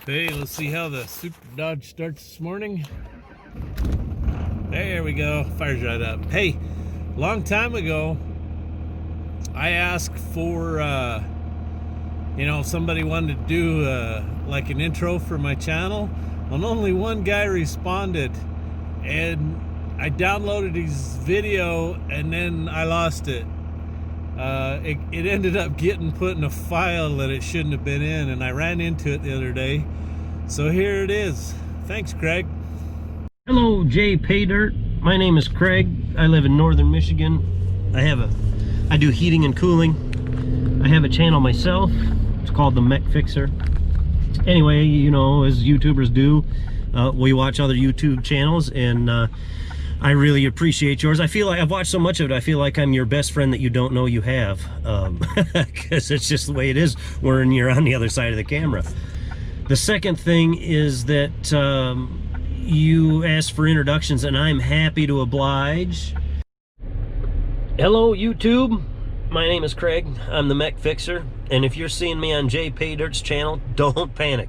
Hey, let's see how the Super Dodge starts this morning. There we go, fires right up. Hey, long time ago, I asked for, if somebody wanted to do like an intro for my channel, and only one guy responded, and I downloaded his video and then I lost it. It ended up getting put in a file that it shouldn't have been in, and I ran into it the other day. So here it is. Thanks, Craig. Hello, Jpaydirt. My name is Craig. I live in northern Michigan. I do heating and cooling. I have a channel myself. It's called the Mech Fixer. Anyway, as YouTubers do, we watch other YouTube channels, and I really appreciate yours. I feel like I've watched so much of it, I feel like I'm your best friend that you don't know you have. Because it's just the way it is when you're on the other side of the camera. The second thing is that you asked for introductions, and I'm happy to oblige. Hello, YouTube. My name is Craig. I'm the Mech Fixer. And if you're seeing me on Jpaydirt's channel, don't panic.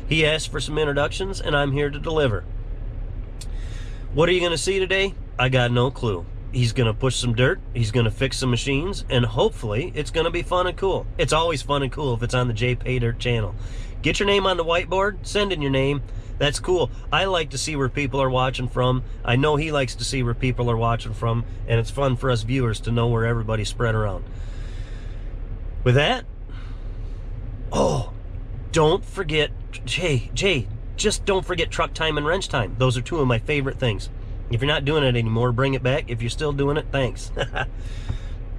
He asked for some introductions, and I'm here to deliver. What are you going to see today? I got no clue. He's going to push some dirt, he's going to fix some machines, and hopefully it's going to be fun and cool. It's always fun and cool if it's on the Jpaydirt channel. Get your name on the whiteboard, send in your name. That's cool. I like to see where people are watching from. I know he likes to see where people are watching from, and it's fun for us viewers to know where everybody's spread around. With that, don't forget, Jay, just don't forget truck time and wrench time. Those are two of my favorite things. If you're not doing it anymore, bring it back. If you're still doing it, thanks.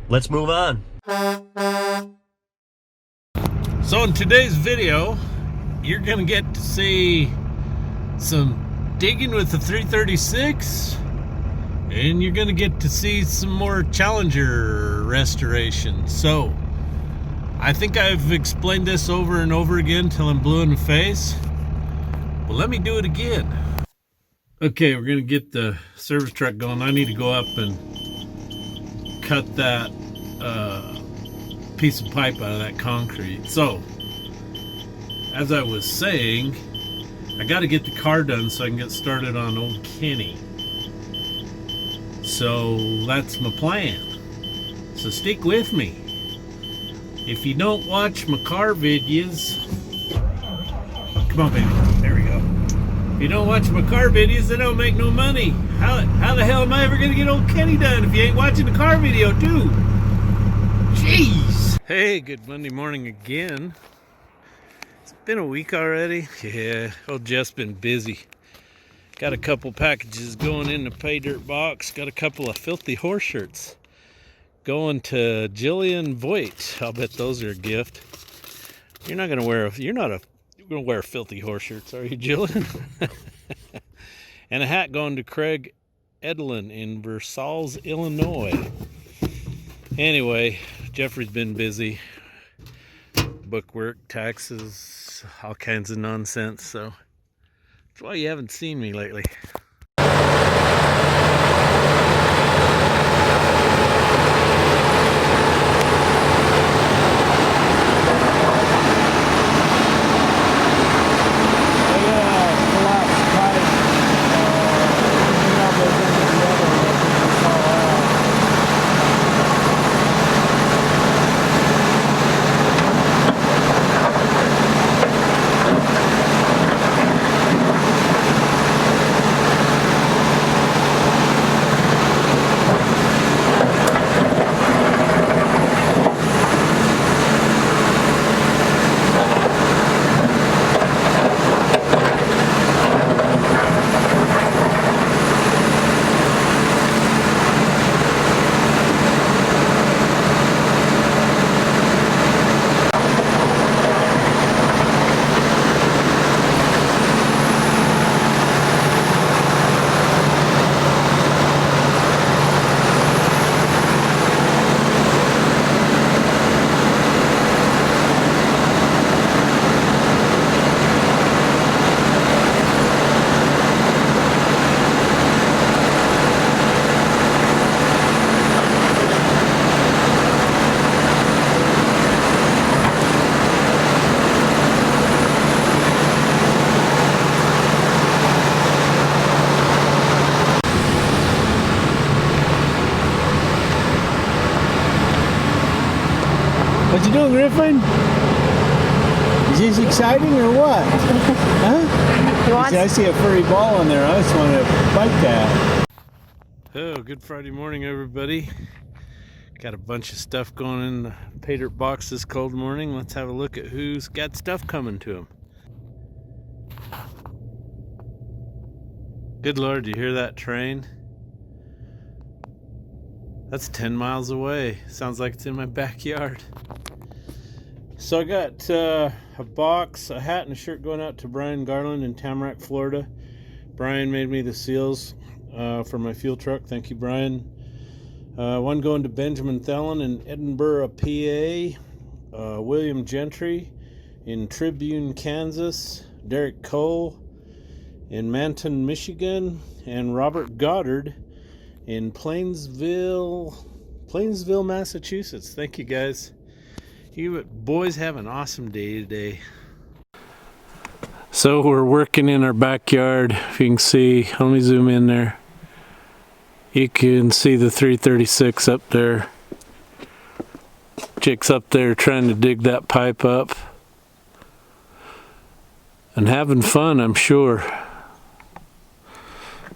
Let's move on. So in today's video, you're gonna get to see some digging with the 336, and you're gonna get to see some more Challenger restoration. So I think I've explained this over and over again till I'm blue in the face. Well, let me do it again. Okay, we're gonna get the service truck going. I need to go up and cut that piece of pipe out of that concrete. So, as I was saying, I got to get the car done so I can get started on old Kenny. So that's my plan. So stick with me. If you don't watch my car videos, come on, baby. There we go. If you don't watch my car videos, they don't make no money. How the hell am I ever gonna get old Kenny done if you ain't watching the car video too? Jeez. Hey, good Monday morning again. It's been a week already. Yeah, old Jeff's been busy. Got a couple packages going in the Paydirt box. Got a couple of filthy horse shirts going to Jillian Voigt. I'll bet those are a gift. You're not gonna wear filthy horse shirts, are you, Jillian? And a hat going to Craig Edlin in Versailles, Illinois. Anyway, Jeffrey's been busy. Bookwork, taxes, all kinds of nonsense, so that's why you haven't seen me lately. doing, Griffin? Is this exciting or what? Huh? See, I see a furry ball on there. I just want to bite that. Oh, good Friday morning, everybody. Got a bunch of stuff going in the Paydirt box this cold morning. Let's have a look at who's got stuff coming to him. Good Lord, do you hear that train? That's 10 miles away. Sounds like it's in my backyard. So I got a box, a hat, and a shirt going out to Brian Garland in Tamarack, Florida. Brian made me the seals for my fuel truck. Thank you, Brian. One going to Benjamin Thelen in Edinburgh, PA. William Gentry in Tribune, Kansas. Derek Cole in Manton, Michigan. And Robert Goddard in Plainsville, Massachusetts. Thank you, guys. You boys have an awesome day today. So we're working in our backyard. If you can see, let me zoom in there. You can see the 336 up there. Chick's up there trying to dig that pipe up. And having fun, I'm sure.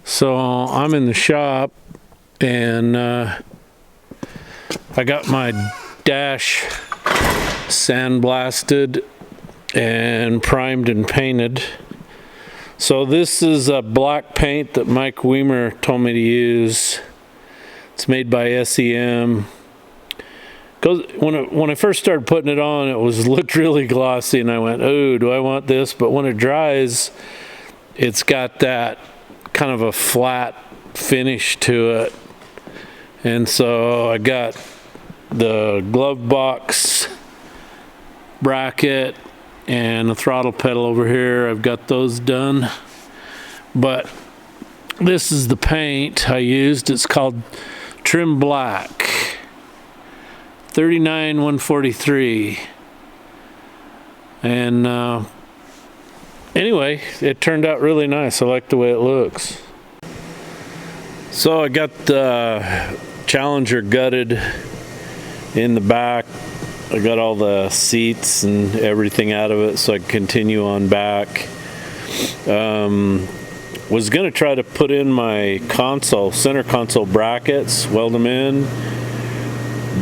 So I'm in the shop and I got my dash sandblasted and primed and painted. So this is a black paint that Mike Weimer told me to use. It's made by SEM. When I first started putting it on, looked really glossy, and I went, "Oh, do I want this?" But when it dries, it's got that kind of a flat finish to it. And so I got the glove box bracket and a throttle pedal over here. I've got those done, but this is the paint I used. It's called Trim Black 39-143, and anyway, it turned out really nice. I like the way it looks. So I got the Challenger gutted in the back. I got all the seats and everything out of it so I can continue on back. Was gonna try to put in my center console brackets, weld them in,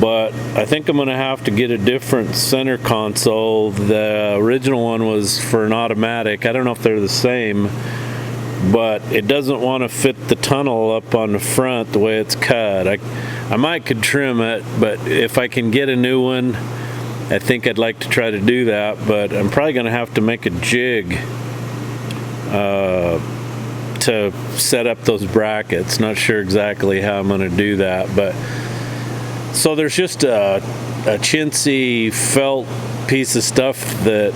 but I think I'm gonna have to get a different center console. The original one was for an automatic. I don't know if they're the same, but it doesn't want to fit the tunnel up on the front the way it's cut. I might could trim it, but if I can get a new one, I think I'd like to try to do that. But I'm probably going to have to make a jig to set up those brackets. Not sure exactly how I'm going to do that, but so there's just a chintzy felt piece of stuff that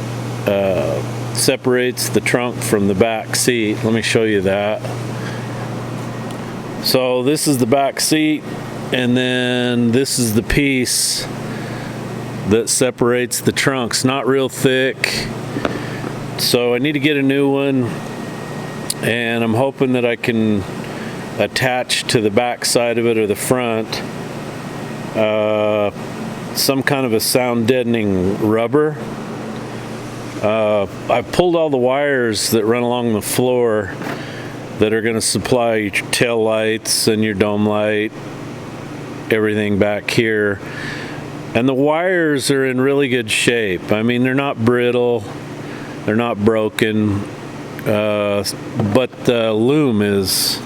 separates the trunk from the back seat. Let me show you that. So this is the back seat, and then this is the piece that separates the trunks. Not real thick, so I need to get a new one, and I'm hoping that I can attach to the back side of it or the front some kind of a sound deadening rubber. I've pulled all the wires that run along the floor that are going to supply your tail lights and your dome light, everything back here. And the wires are in really good shape. I mean, they're not brittle, they're not broken, but the loom is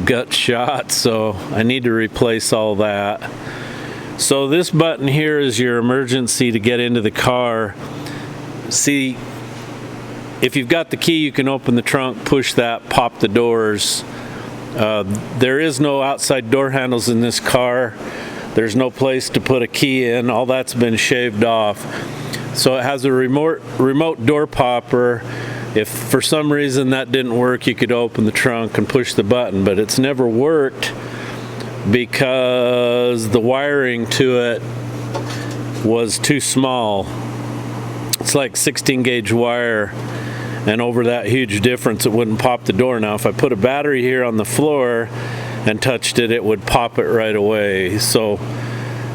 gut shot, so I need to replace all that. So this button here is your emergency to get into the car. See, if you've got the key, you can open the trunk, push that, pop the doors. There is no outside door handles in this car. There's no place to put a key in. All that's been shaved off. So it has a remote door popper. If for some reason that didn't work, you could open the trunk and push the button, but it's never worked because the wiring to it was too small. It's like 16 gauge wire, and over that huge difference it wouldn't pop the door. Now if I put a battery here on the floor and touched it, it would pop it right away. So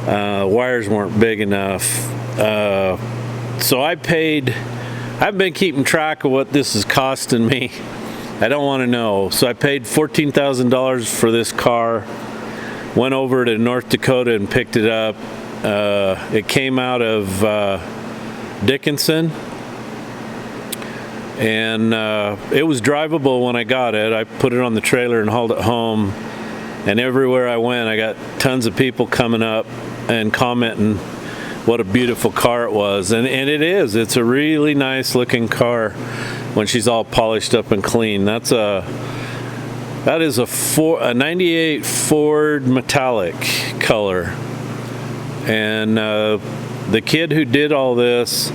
wires weren't big enough. So I've been keeping track of what this is costing me. I don't want to know. So I paid $14,000 for this car. Went over to North Dakota and picked it up. It came out of Dickinson, and it was drivable when I got it. I put it on the trailer and hauled it home, and everywhere I went I got tons of people coming up and commenting what a beautiful car it was. And it is. It's a really nice looking car when she's all polished up and clean. That is a 98 Ford metallic color. And the kid who did all this,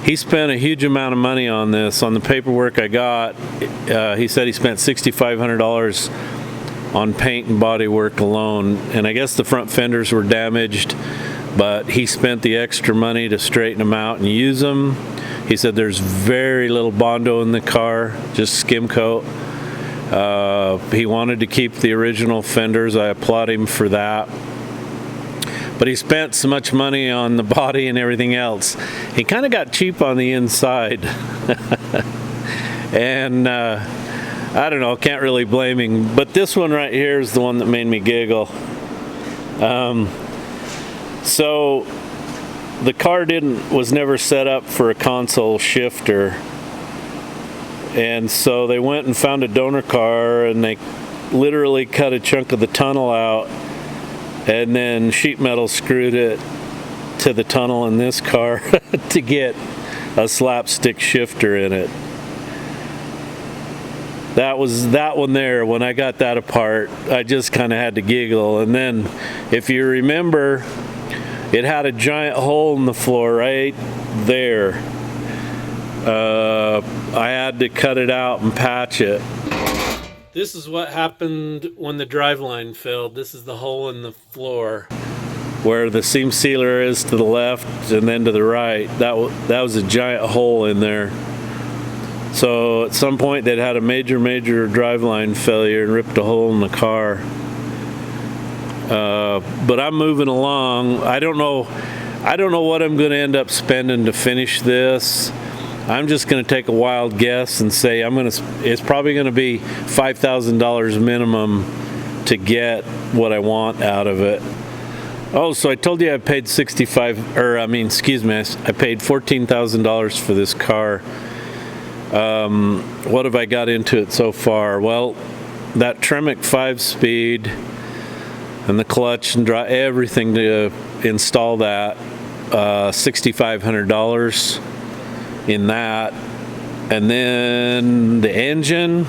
he spent a huge amount of money on this. On the paperwork I got, he said he spent $6,500 on paint and body work alone. And I guess the front fenders were damaged, but he spent the extra money to straighten them out and use them. He said there's very little Bondo in the car, just skim coat. He wanted to keep the original fenders. I applaud him for that. But he spent so much money on the body and everything else. He kind of got cheap on the inside. And I don't know, can't really blame him. But this one right here is the one that made me giggle. So the car was never set up for a console shifter, and so they went and found a donor car, and they literally cut a chunk of the tunnel out and then sheet metal screwed it to the tunnel in this car to get a slapstick shifter in it. That was that one there. When I got that apart, I just kind of had to giggle. And then, if you remember, it had a giant hole in the floor right there. I had to cut it out and patch it. This is what happened when the driveline failed. This is the hole in the floor where the seam sealer is to the left and then to the right. That was a giant hole in there. So at some point they'd had a major driveline failure and ripped a hole in the car. But I'm moving along. I don't know what I'm going to end up spending to finish this. I'm just going to take a wild guess and say it's probably going to be $5,000 minimum to get what I want out of it. Oh, so I told you I paid I paid $14,000 for this car. What have I got into it so far? Well, that Tremec 5-speed and the clutch and drive, everything to install that, $6,500 in that. And then the engine,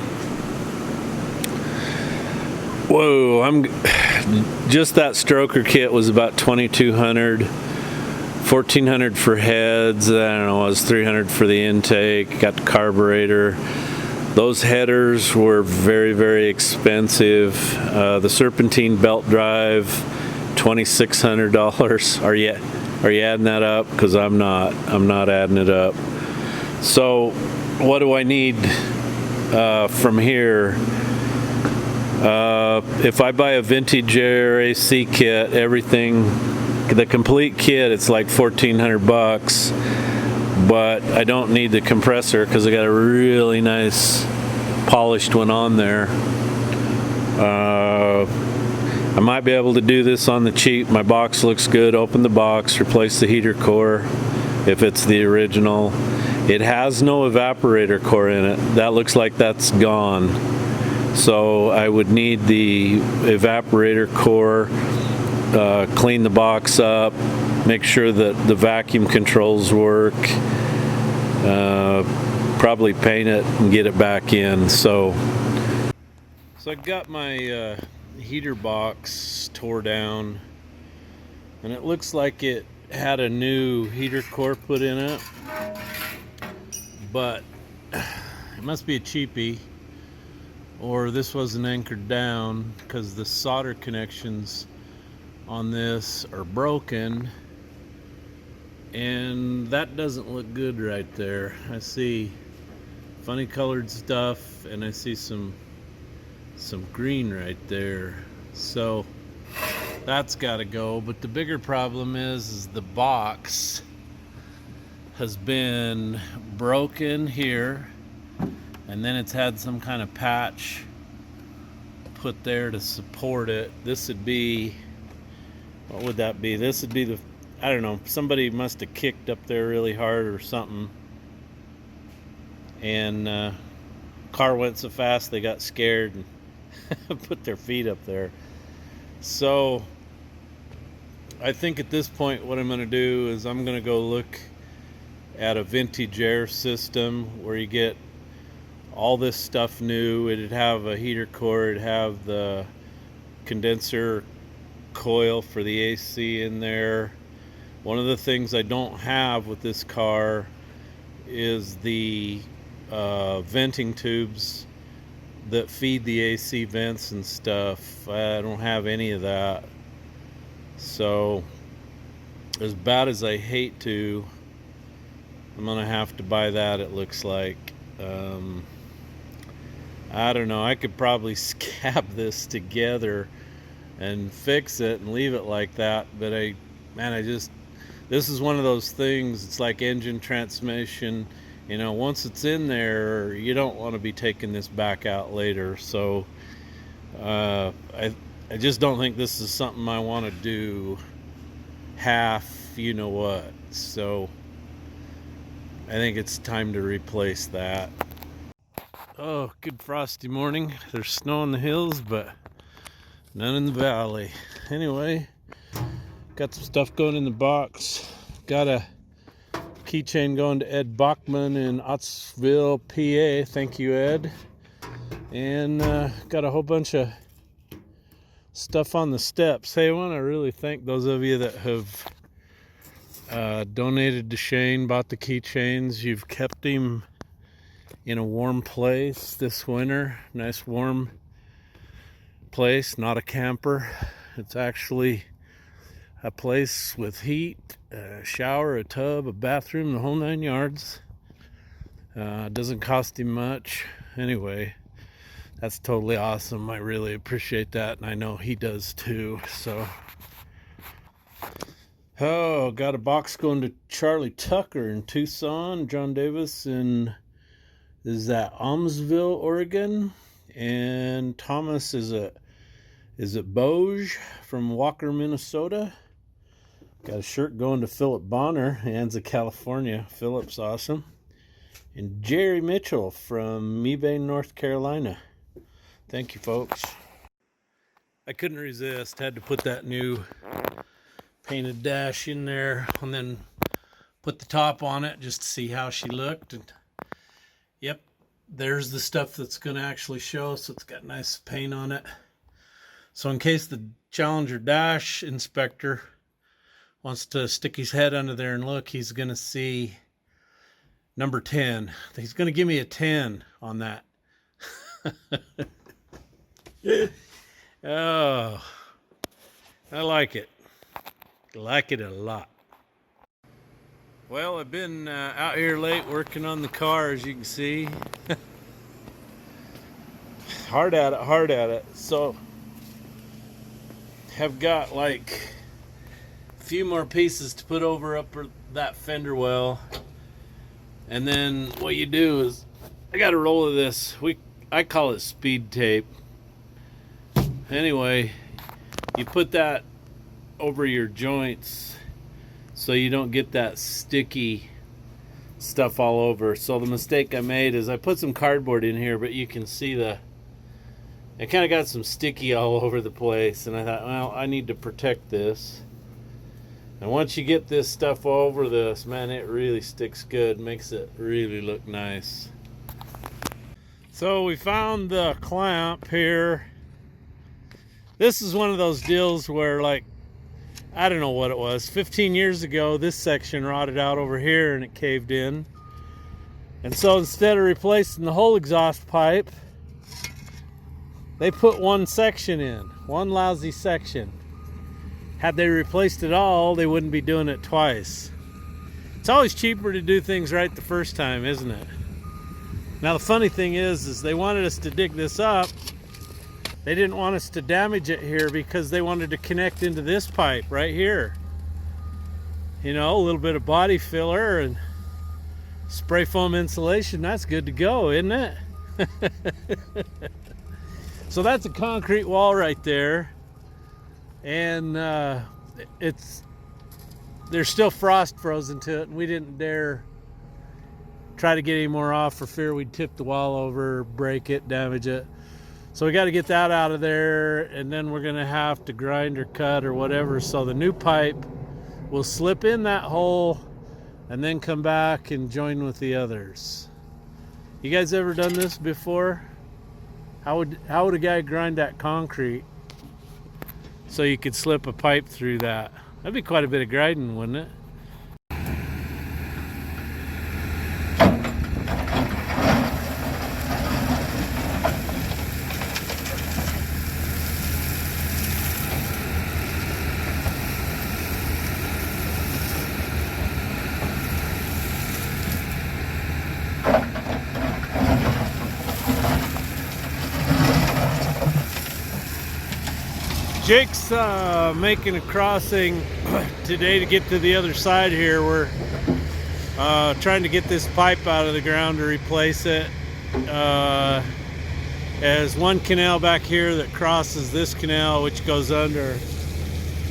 whoa, just that stroker kit was about $2,200, $1,400 for heads. I don't know, it was $300 for the intake. Got the carburetor. Those headers were very expensive. The serpentine belt drive, $2,600. Are you adding that up? Because I'm not adding it up. So what do I need from here? If I buy a vintage air AC kit, everything, the complete kit, it's like $1,400, but I don't need the compressor because I got a really nice polished one on there. I might be able to do this on the cheap. My box looks good. Open the box, replace the heater core if it's the original. It has no evaporator core in it. That looks like that's gone. So I would need the evaporator core, clean the box up, make sure that the vacuum controls work, probably paint it and get it back in. So I got my heater box tore down, and it looks like it had a new heater core put in it, but it must be a cheapie, or this wasn't anchored down, because the solder connections on this are broken, and that doesn't look good right there. I see funny colored stuff, and I see some green right there, so that's got to go. But the bigger problem is the box. has been broken here, and then it's had some kind of patch put there to support it. This would be, what would that be? This would be the, I don't know, somebody must have kicked up there really hard or something, and car went so fast they got scared and put their feet up there. So I think at this point what I'm going to do is I'm going to go look at a vintage air system where you get all this stuff new. It'd have a heater core, it'd have the condenser coil for the AC in there. One of the things I don't have with this car is the venting tubes that feed the AC vents and stuff. I don't have any of that. So as bad as I hate to, I'm gonna have to buy that, it looks like. I don't know, I could probably scab this together and fix it and leave it like that, but this is one of those things, it's like engine transmission, you know, once it's in there, you don't want to be taking this back out later. So I just don't think this is something I want to do half, you know what. So I think it's time to replace that. Oh, good frosty morning. There's snow on the hills, but none in the valley. Anyway, got some stuff going in the box. Got a keychain going to Ed Bachman in Ottsville, PA. Thank you, Ed. And got a whole bunch of stuff on the steps. Hey, I want to really thank those of you that have donated to Shane, bought the keychains. You've kept him in a warm place this winter. Nice warm place, not a camper. It's actually a place with heat, a shower, a tub, a bathroom, the whole 9 yards. Doesn't cost him much. Anyway, that's totally awesome. I really appreciate that, and I know he does too. So, oh, got a box going to Charlie Tucker in Tucson, John Davis in, is that Almsville, Oregon, and Thomas is it Boge from Walker, Minnesota. Got a shirt going to Philip Bonner, Anza, California. Philip's awesome. And Jerry Mitchell from Mebane, North Carolina. Thank you, folks. I couldn't resist. Had to put that new painted dash in there and then put the top on it just to see how she looked. And yep, there's the stuff that's going to actually show. So it's got nice paint on it. So in case the Challenger dash inspector wants to stick his head under there and look, he's going to see number 10. He's going to give me a 10 on that. Oh, I like it. I like it a lot. Well, I've been out here late working on the car, as you can see. Hard at it. So, have got like a few more pieces to put over up that fender well. And then what you do is, I got a roll of this. I call it speed tape. Anyway, you put that over your joints so you don't get that sticky stuff all over. So the mistake I made is I put some cardboard in here, but you can see it kind of got some sticky all over the place, and I thought, well, I need to protect this. And once you get this stuff over this, man, it really sticks good, makes it really look nice. So we found the clamp here. This is one of those deals where, like, I don't know what it was. 15 years ago, this section rotted out over here and it caved in. And so instead of replacing the whole exhaust pipe, they put one section in, one lousy section. Had they replaced it all, they wouldn't be doing it twice. It's always cheaper to do things right the first time, isn't it? Now the funny thing is they wanted us to dig this up. They didn't want us to damage it here because they wanted to connect into this pipe right here. You know, a little bit of body filler, and Spray foam insulation, that's good to go, isn't it? So that's a concrete wall right there, and there's still frost frozen to it, and we didn't dare try to get any more off for fear we'd tip the wall over, break it, damage it. So we got to get that out of there, and then we're gonna have to grind or cut or whatever, so the new pipe will slip in that hole and then come back and join with the others. You guys ever done this before? How would a guy grind that concrete so you could slip a pipe through that? That'd be quite a bit of grinding, wouldn't it? Jake's making a crossing today to get to the other side here. We're trying to get this pipe out of the ground to replace it. There's one canal back here that crosses this canal, which goes under.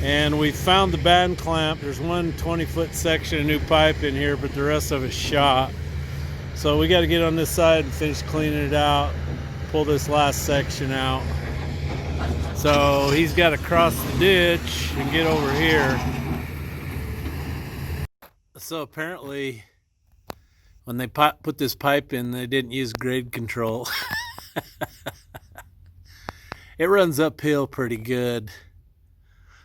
And we found the band clamp. There's one 20-foot section of new pipe in here, but the rest of it's shot. So we got to get on this side and finish cleaning it out, pull this last section out. So he's got to cross the ditch and get over here. So apparently when they put this pipe in, they didn't use grade control. It runs uphill pretty good.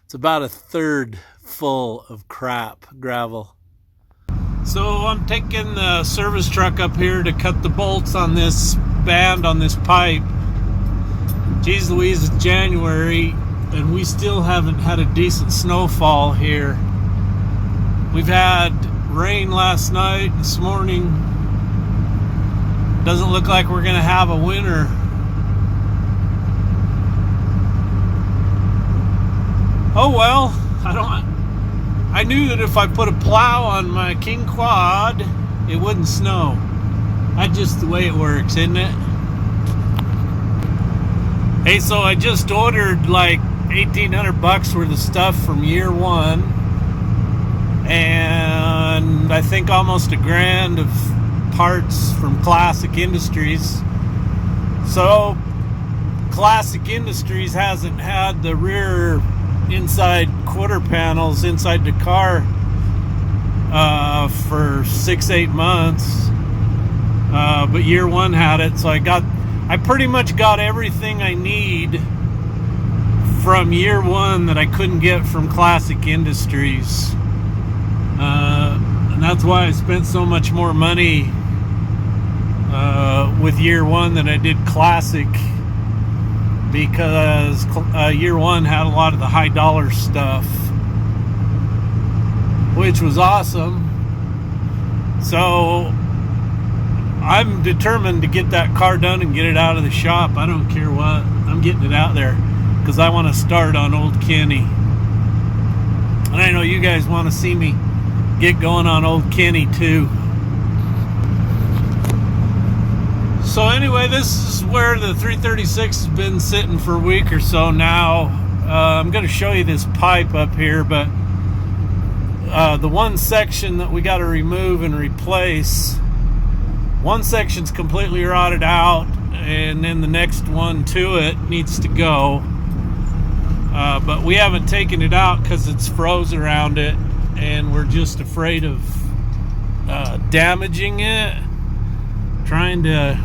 It's about a third full of crap, gravel. So I'm taking the service truck up here to cut the bolts on this band on this pipe. Geez Louise, it's January and we still haven't had a decent snowfall here. We've had rain last night, this morning. Doesn't look like we're gonna have a winter. Oh well, I knew that if I put a plow on my King Quad, it wouldn't snow. That's just the way it works, isn't it? Hey, so I just ordered like $1,800 worth of stuff from year one, and I think almost $1,000 of parts from Classic Industries. So Classic Industries hasn't had the rear inside quarter panels inside the car for 6-8 months, but year one had it, so I pretty much got everything I need from year one that I couldn't get from Classic Industries. And that's why I spent so much more money with year one than I did Classic, because year one had a lot of the high dollar stuff, which was awesome. So I'm determined to get that car done and get it out of the shop. I don't care what. I'm getting it out there because I want to start on Old Kenny. And I know you guys want to see me get going on Old Kenny too. So anyway, this is where the 336 has been sitting for a week or so now. I'm going to show you this pipe up here, but the one section that we got to remove and replace, one section's completely rotted out, and then the next one to it needs to go. But we haven't taken it out because it's froze around it, and we're just afraid of damaging it, trying to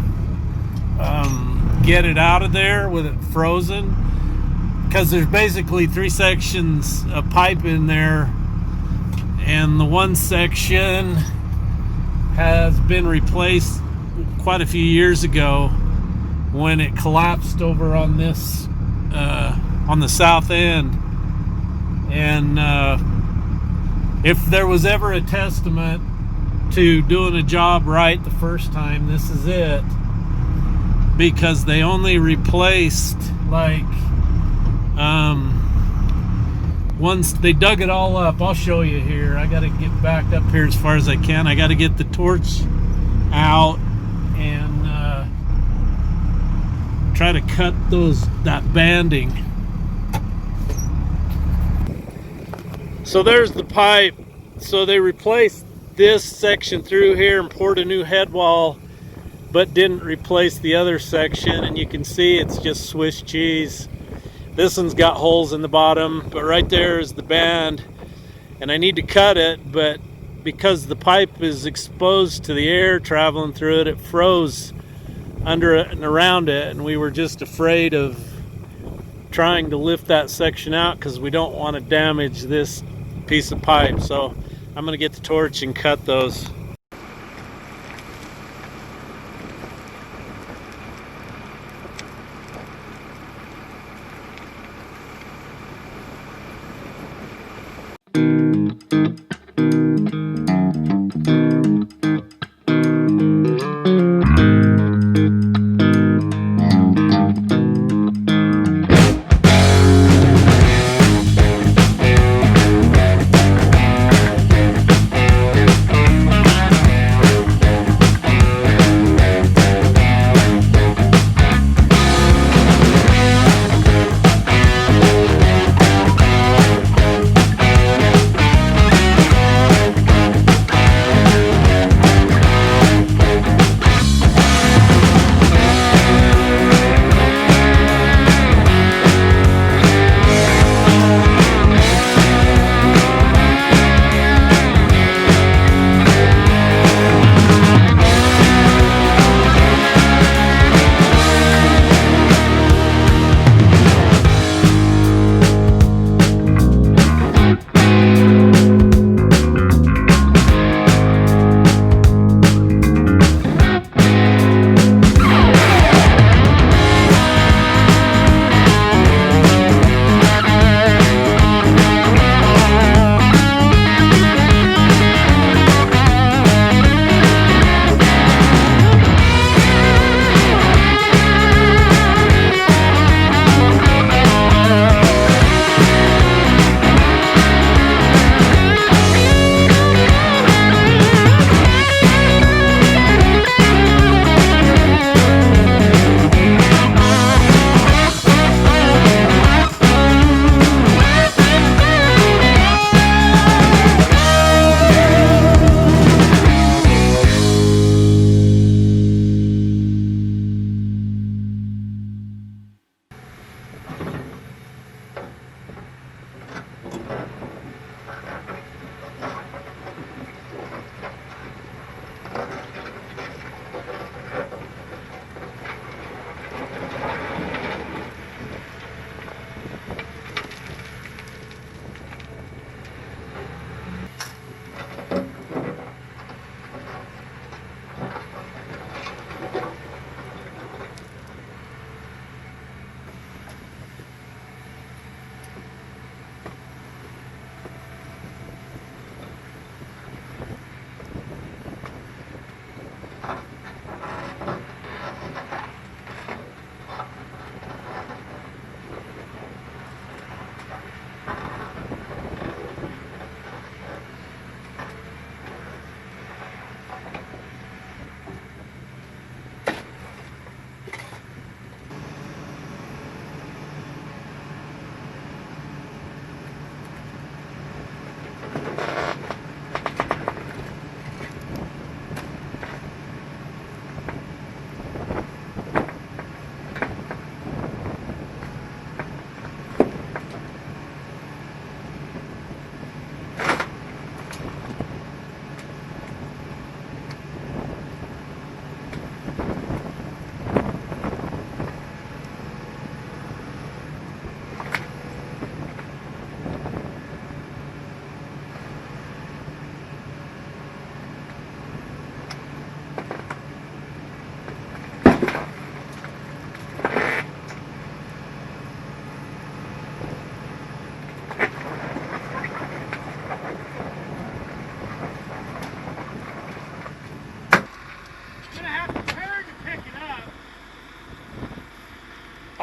get it out of there with it frozen, because there's basically 3 sections of pipe in there, and the one section has been replaced quite a few years ago when it collapsed over on this on the south end. And if there was ever a testament to doing a job right the first time, this is it, because they only replaced like once they dug it all up. I'll show you here. I got to get backed up here as far as I can. I got to get the torch out and try to cut that banding. So there's the pipe. So they replaced this section through here and poured a new head wall, but didn't replace the other section, and you can see it's just Swiss cheese. This one's got holes in the bottom, but right there is the band, and I need to cut it, but because the pipe is exposed to the air traveling through it, it froze under it and around it, and we were just afraid of trying to lift that section out because we don't want to damage this piece of pipe. So I'm going to get the torch and cut those.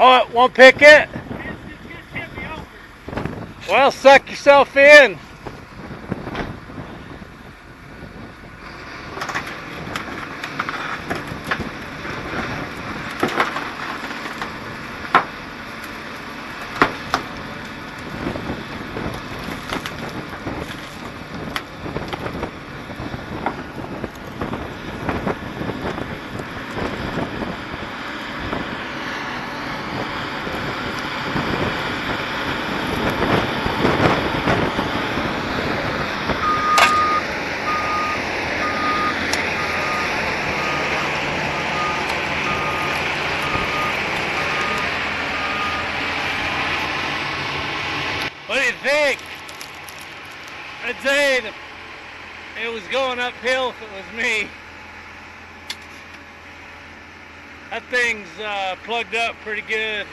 Oh, it won't pick it? Well, suck yourself in. pig. I'd say it was going uphill if it was me. That thing's plugged up pretty good.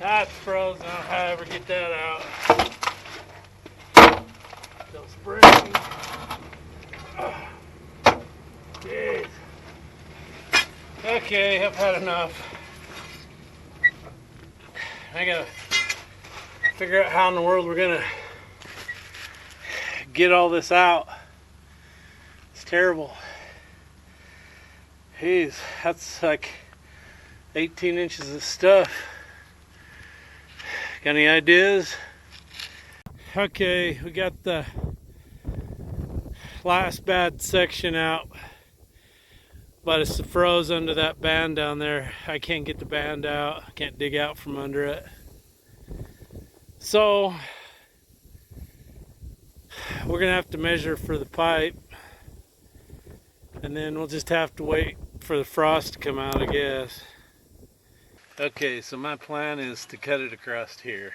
That's frozen. I don't know how to ever get that out. Still spraying. Jeez. Okay, I've had enough. I gotta figure out how in the world we're gonna get all this out. It's terrible. Jeez, that's like 18 inches of stuff. Got any ideas? Okay, we got the last bad section out, but it's froze under that band down there. I can't get the band out. I can't dig out from under it. So we're gonna have to measure for the pipe, and then we'll just have to wait for the frost to come out, I guess. Okay, so my plan is to cut it across here.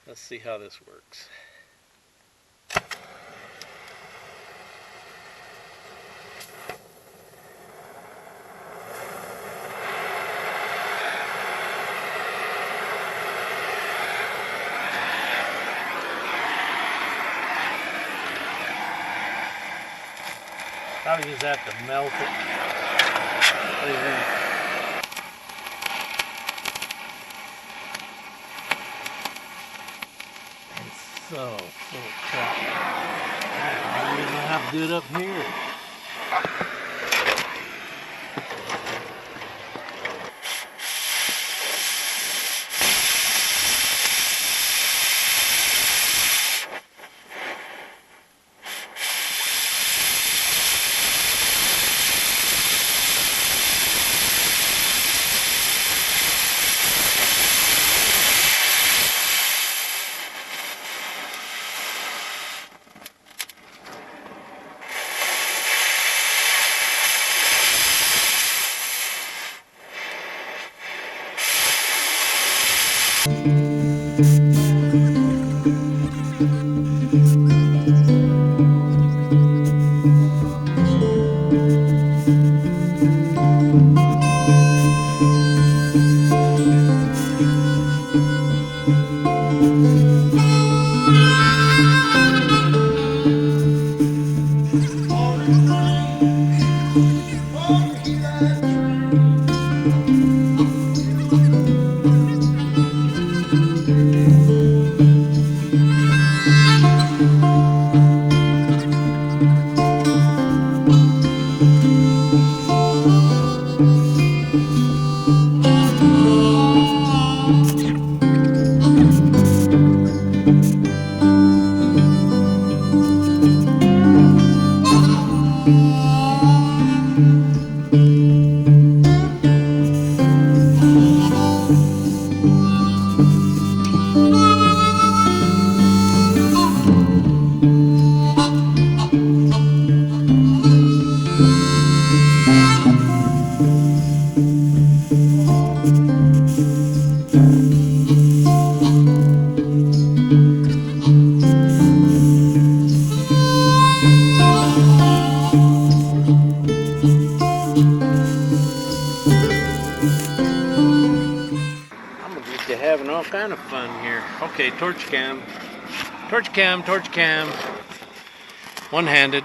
Let's see how this works. Probably just have to melt it. What do you think? So crap. I'm gonna have to do it up here. You're having all kind of fun here. Okay, torch cam. Torch cam, torch cam. One-handed.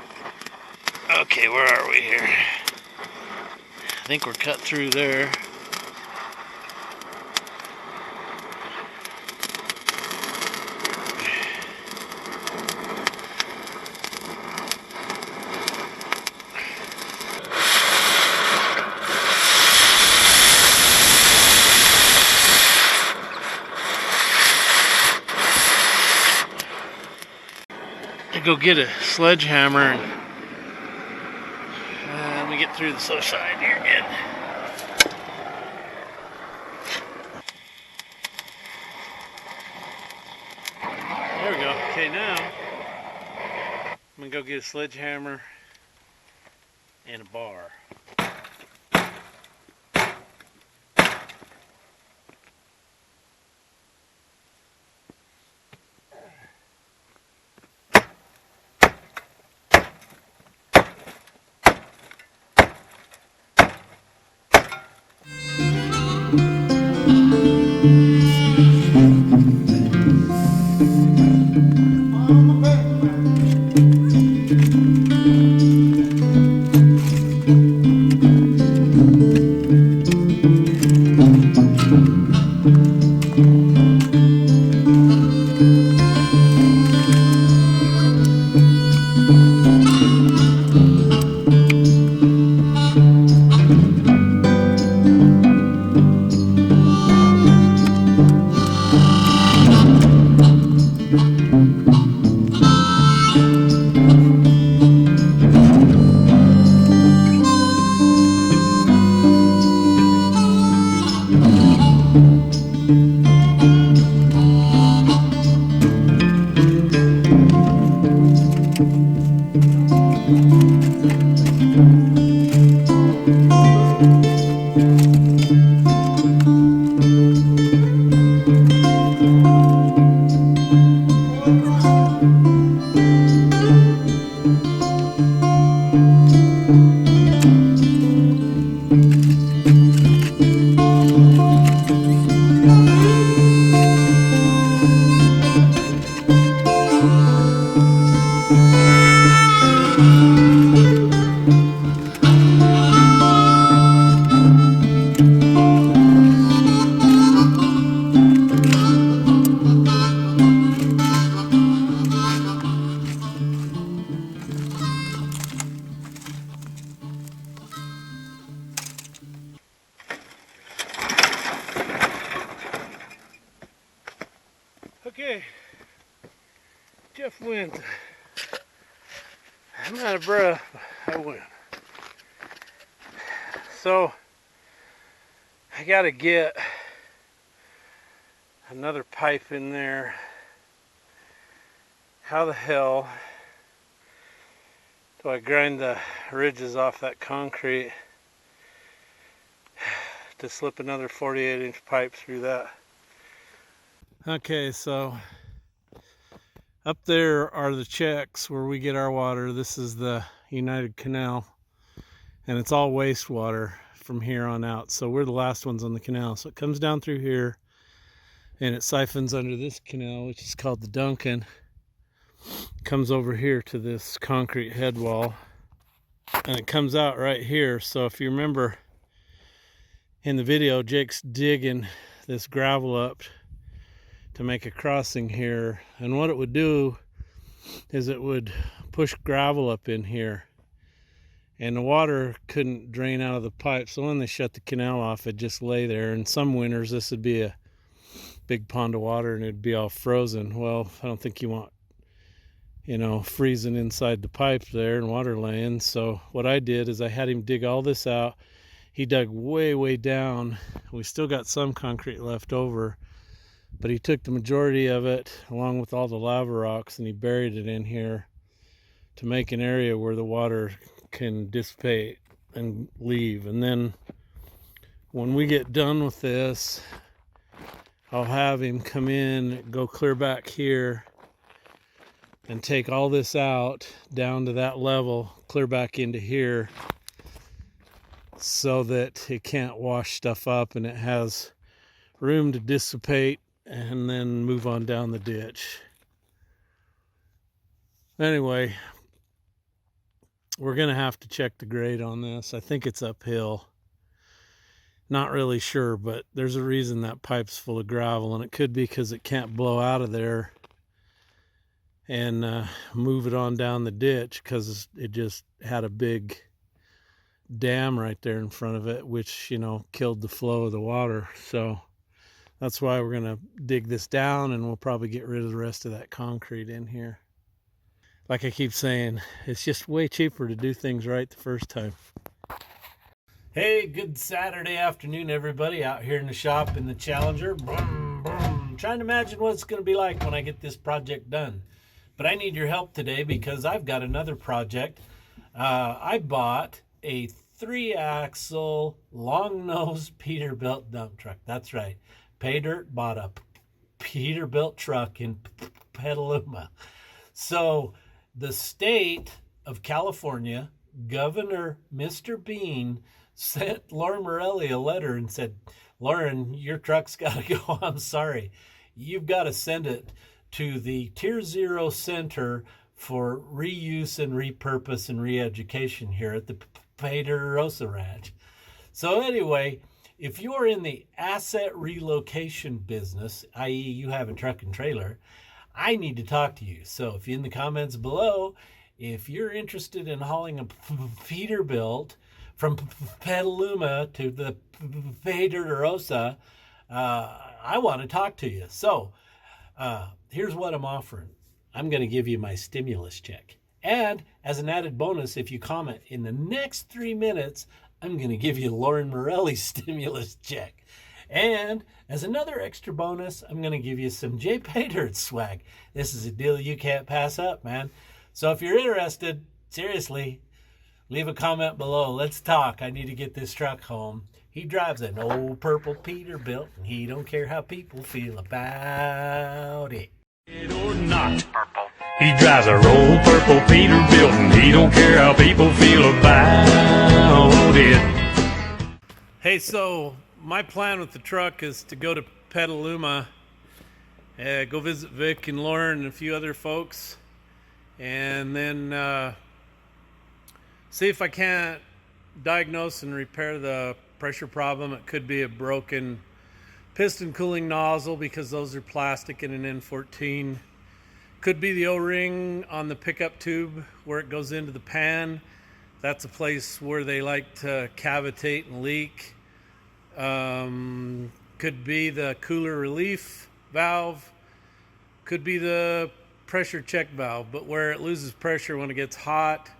Okay, where are we here? I think we're cut through there. Go get a sledgehammer and let me get through the other side here again. There we go. Okay, now I'm gonna go get a sledgehammer and a bar. Okay, Jeff wins. I'm out of breath, but I win. So, I gotta get another pipe in there. How the hell do I grind the ridges off that concrete to slip another 48-inch pipe through that? Okay, so up there are the checks where we get our water. This is the United Canal, and it's all wastewater from here on out. So we're the last ones on the canal. So it comes down through here, and it siphons under this canal, which is called the Duncan. Comes over here to this concrete head wall, and it comes out right here. So if you remember in the video, Jake's digging this gravel up to make a crossing here, and what it would do is it would push gravel up in here, and the water couldn't drain out of the pipe. So when they shut the canal off, it'd just lay there. And some winters this would be a big pond of water and it'd be all frozen. Well, I don't think you want, you know, freezing inside the pipe there and water laying. So what I did is I had him dig all this out. He dug way down. We still got some concrete left over, but he took the majority of it along with all the lava rocks and he buried it in here to make an area where the water can dissipate and leave. And then when we get done with this, I'll have him come in, go clear back here and take all this out down to that level, clear back into here, so that it can't wash stuff up and it has room to dissipate and then move on down the ditch. Anyway, we're gonna have to check the grade on this. I think it's uphill. Not really sure, but there's a reason that pipe's full of gravel, and it could be because it can't blow out of there and move it on down the ditch, because it just had a big dam right there in front of it, which, you know, killed the flow of the water. So that's why we're gonna dig this down, and we'll probably get rid of the rest of that concrete in here. Like I keep saying, it's just way cheaper to do things right the first time. Hey, good Saturday afternoon, everybody, out here in the shop in the Challenger. Boom, boom. Trying to imagine what it's going to be like when I get this project done. But I need your help today because I've got another project. I bought a 3-axle, long-nose Peterbilt dump truck. That's right. Paydirt bought a Peterbilt truck in Petaluma. So the state of California, Governor Mr. Bean, sent Lauren Morelli a letter and said, Lauren, your truck's got to go. I'm sorry. You've got to send it to the Tier 0 Center for Reuse and Repurpose and Re-Education here at the Paydirt Ranch. So anyway, if you're in the asset relocation business, i.e. you have a truck and trailer, I need to talk to you. So if you're in the comments below, if you're interested in hauling a Peterbilt from Petaluma to the Paydirt, I want to talk to you. So here's what I'm offering. I'm going to give you my stimulus check. And as an added bonus, if you comment in the next 3 minutes, I'm going to give you Lauren Morelli's stimulus check. And as another extra bonus, I'm going to give you some Jpaydirt swag. This is a deal you can't pass up, man. So if you're interested, seriously, leave a comment below. Let's talk. I need to get this truck home. He drives an old purple Peterbilt, and he don't care how people feel about it. Or not. He drives a old purple Peterbilt, and he don't care how people feel about it. Hey, so my plan with the truck is to go to Petaluma, go visit Vic and Lauren and a few other folks, and then see if I can't diagnose and repair the pressure problem. It could be a broken piston cooling nozzle because those are plastic in an N14. Could be the O-ring on the pickup tube where it goes into the pan. That's a place where they like to cavitate and leak. Could be the cooler relief valve. Could be the pressure check valve, but where it loses pressure when it gets hot,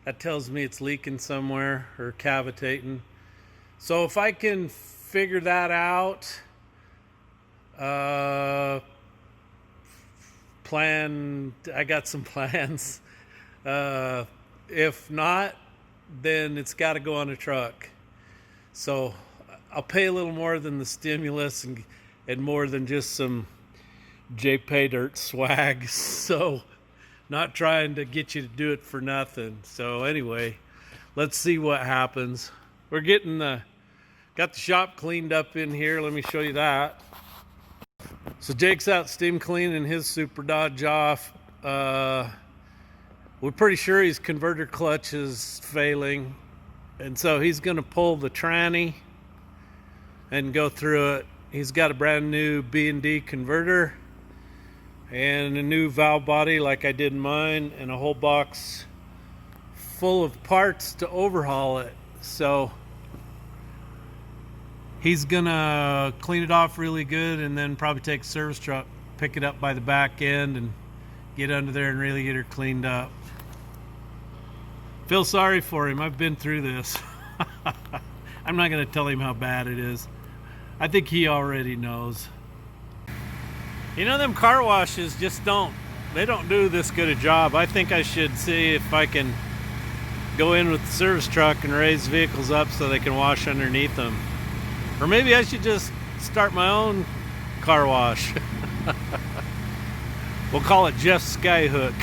that tells me it's leaking somewhere or cavitating. So if I can figure that out, I got some plans. If not, then it's got to go on a truck. So I'll pay a little more than the stimulus and more than just some Jpaydirt swag. So not trying to get you to do it for nothing. So anyway, let's see what happens. We're getting got the shop cleaned up in here. Let me show you that. So Jake's out steam cleaning his Super Dodge off. We're pretty sure his converter clutch is failing, and so he's going to pull the tranny and go through it. He's got a brand new B&D converter and a new valve body like I did in mine, and a whole box full of parts to overhaul it. So he's gonna clean it off really good and then probably take a service truck, pick it up by the back end and get under there and really get her cleaned up. Feel sorry for him. I've been through this. I'm not gonna tell him how bad it is. I think he already knows. You know, them car washes just don't do this good a job. I think I should see if I can go in with the service truck and raise vehicles up so they can wash underneath them. Or maybe I should just start my own car wash. We'll call it Jeff Skyhook.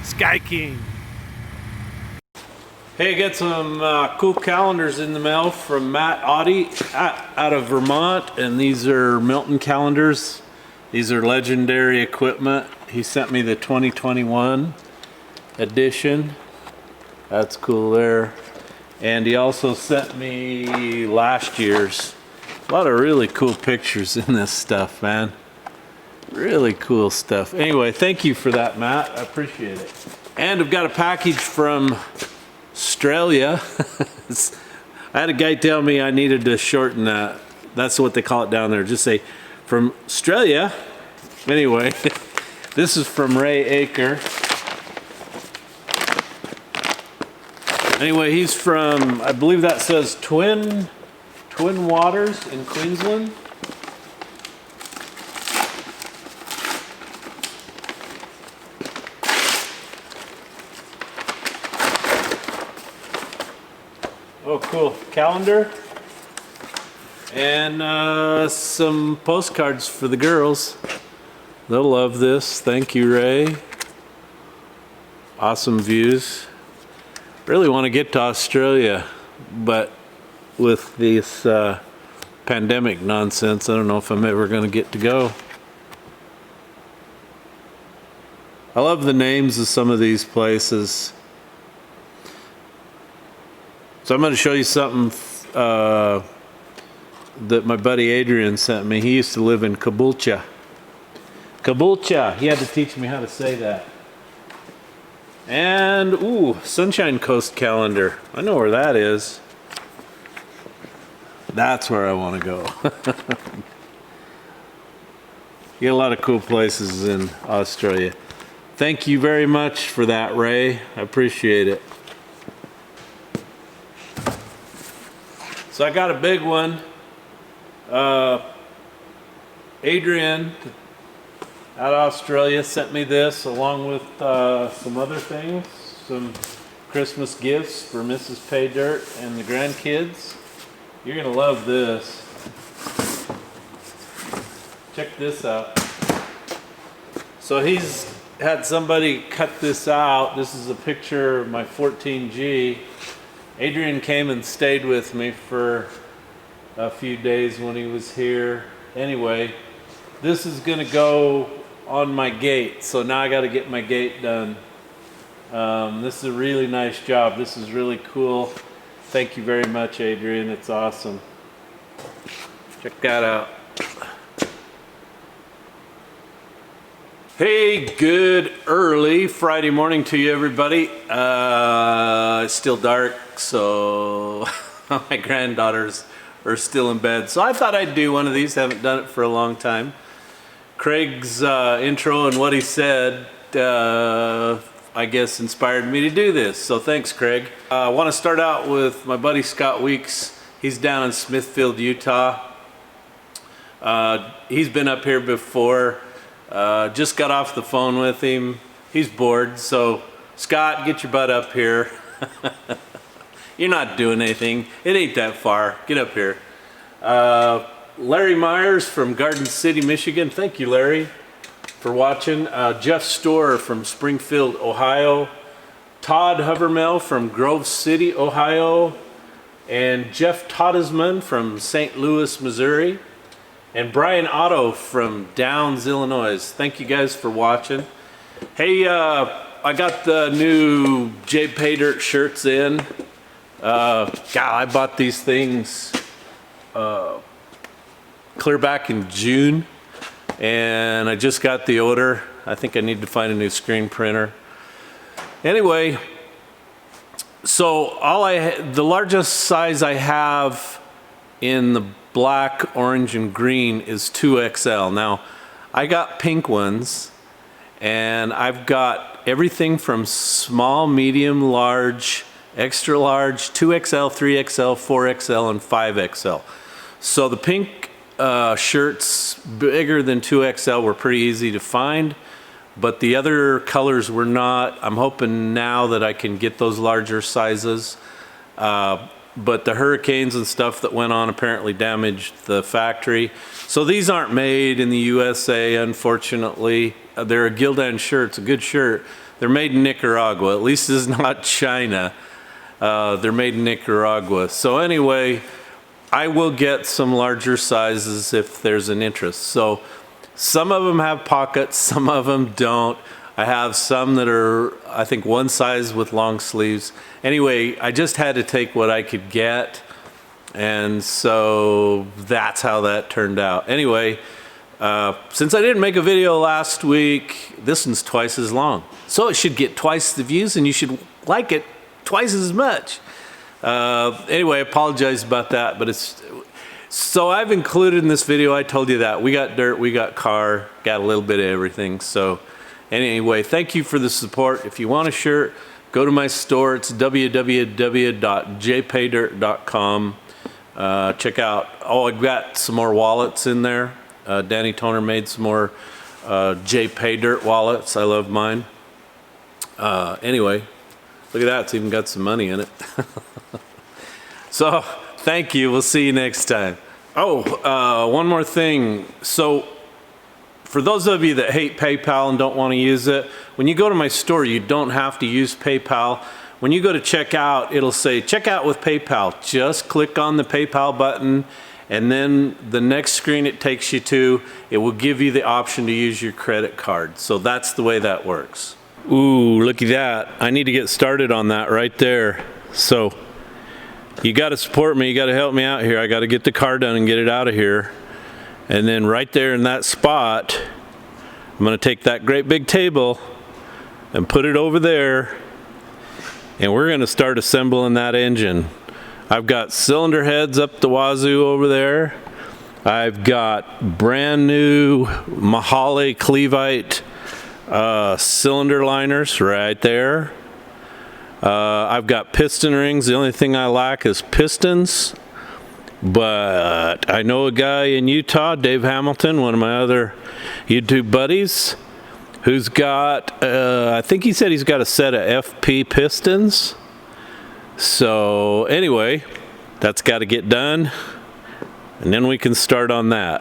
Sky King. Hey, I got some cool calendars in the mail from Matt Audie out of Vermont, and these are Milton calendars. These are legendary equipment. He sent me the 2021 edition. That's cool there. And he also sent me last year's. A lot of really cool pictures in this stuff, man. Really cool stuff. Anyway, thank you for that, Matt. I appreciate it. And I've got a package from Australia. I had a guy tell me I needed to shorten that. That's what they call it down there. Just say from Australia. Anyway, this is from Ray Aker. Anyway, he's from, I believe that says Twin Waters in Queensland. Oh, cool. Calendar. And some postcards for the girls. They'll love this. Thank you, Ray. Awesome views. Really want to get to Australia, but with this pandemic nonsense, I don't know if I'm ever going to get to go. I love the names of some of these places. So I'm going to show you something that my buddy Adrian sent me. He used to live in Caboolture. Caboolture. He had to teach me how to say that. And, ooh, Sunshine Coast calendar. I know where that is. That's where I want to go. You get a lot of cool places in Australia. Thank you very much for that, Ray. I appreciate it. So I got a big one. Adrian out of Australia sent me this along with some other things, some Christmas gifts for Mrs. Paydirt and the grandkids. You're gonna love this. Check this out. So he's had somebody cut this out. This is a picture of my 14G. Adrian came and stayed with me for a few days when he was here. Anyway, this is gonna go on my gate, so now I gotta get my gate done. This is a really nice job. This is really cool. Thank you very much, Adrian. It's awesome. Check that out. Hey, good early Friday morning to you, everybody. It's still dark, so my granddaughters are still in bed. So I thought I'd do one of these. Haven't done it for a long time. Craig's intro and what he said, I guess, inspired me to do this. So thanks, Craig. I want to start out with my buddy Scott Weeks. He's down in Smithfield, Utah. He's been up here before. Just got off the phone with him. He's bored, so Scott, get your butt up here. You're not doing anything. It ain't that far. Get up here. Larry Myers from Garden City, Michigan. Thank you, Larry, for watching. Jeff Storer from Springfield, Ohio. Todd Hovermel from Grove City, Ohio. And Jeff Todesman from St. Louis, Missouri. And Brian Otto from Downs, Illinois. Thank you guys for watching. Hey, I got the new Jpaydirt shirts in. God, I bought these things clear back in June, and I just got the order. I think I need to find a new screen printer. Anyway, so the largest size I have in the black, orange, and green is 2XL. Now, I got pink ones, and I've got everything from small, medium, large, extra large, 2XL, 3XL, 4XL, and 5XL. So the pink shirts bigger than 2XL were pretty easy to find, but the other colors were not. I'm hoping now that I can get those larger sizes. But the hurricanes and stuff that went on apparently damaged the factory. So these aren't made in the USA, unfortunately. They're a Gildan shirt. It's a good shirt. They're made in Nicaragua. At least it's not China. They're made in Nicaragua. So anyway, I will get some larger sizes if there's an interest. So some of them have pockets, some of them don't. I have some that are, I think, one size with long sleeves. Anyway, I just had to take what I could get, and so that's how that turned out. Anyway, since I didn't make a video last week, this one's twice as long. So it should get twice the views, and you should like it twice as much. Anyway, I apologize about that, but it's... So I've included in this video, I told you that. We got dirt, we got car, got a little bit of everything, so... Anyway, thank you for the support. If you want a shirt, go to my store. It's www.jpaydirt.com. Check out, I've got some more wallets in there. Danny Toner made some more Jpaydirt wallets. I love mine. Anyway, look at that. It's even got some money in it. So, thank you. We'll see you next time. Oh, one more thing. So, for those of you that hate PayPal and don't want to use it, when you go to my store, you don't have to use PayPal. When you go to checkout, it'll say checkout with PayPal. Just click on the PayPal button, and then the next screen it takes you to, it will give you the option to use your credit card. So that's the way that works. Ooh, look at that. I need to get started on that right there. So you got to support me. You got to help me out here. I got to get the car done and get it out of here. And then right there in that spot, I'm going to take that great big table and put it over there, and we're going to start assembling that engine. I've got cylinder heads up the wazoo over there. I've got brand new Mahale Cleveite cylinder liners right there. I've got piston rings. The only thing I lack is pistons. But I know a guy in Utah, Dave Hamilton, one of my other YouTube buddies, who's got, I think he said he's got a set of FP pistons. So anyway, that's got to get done, and then we can start on that.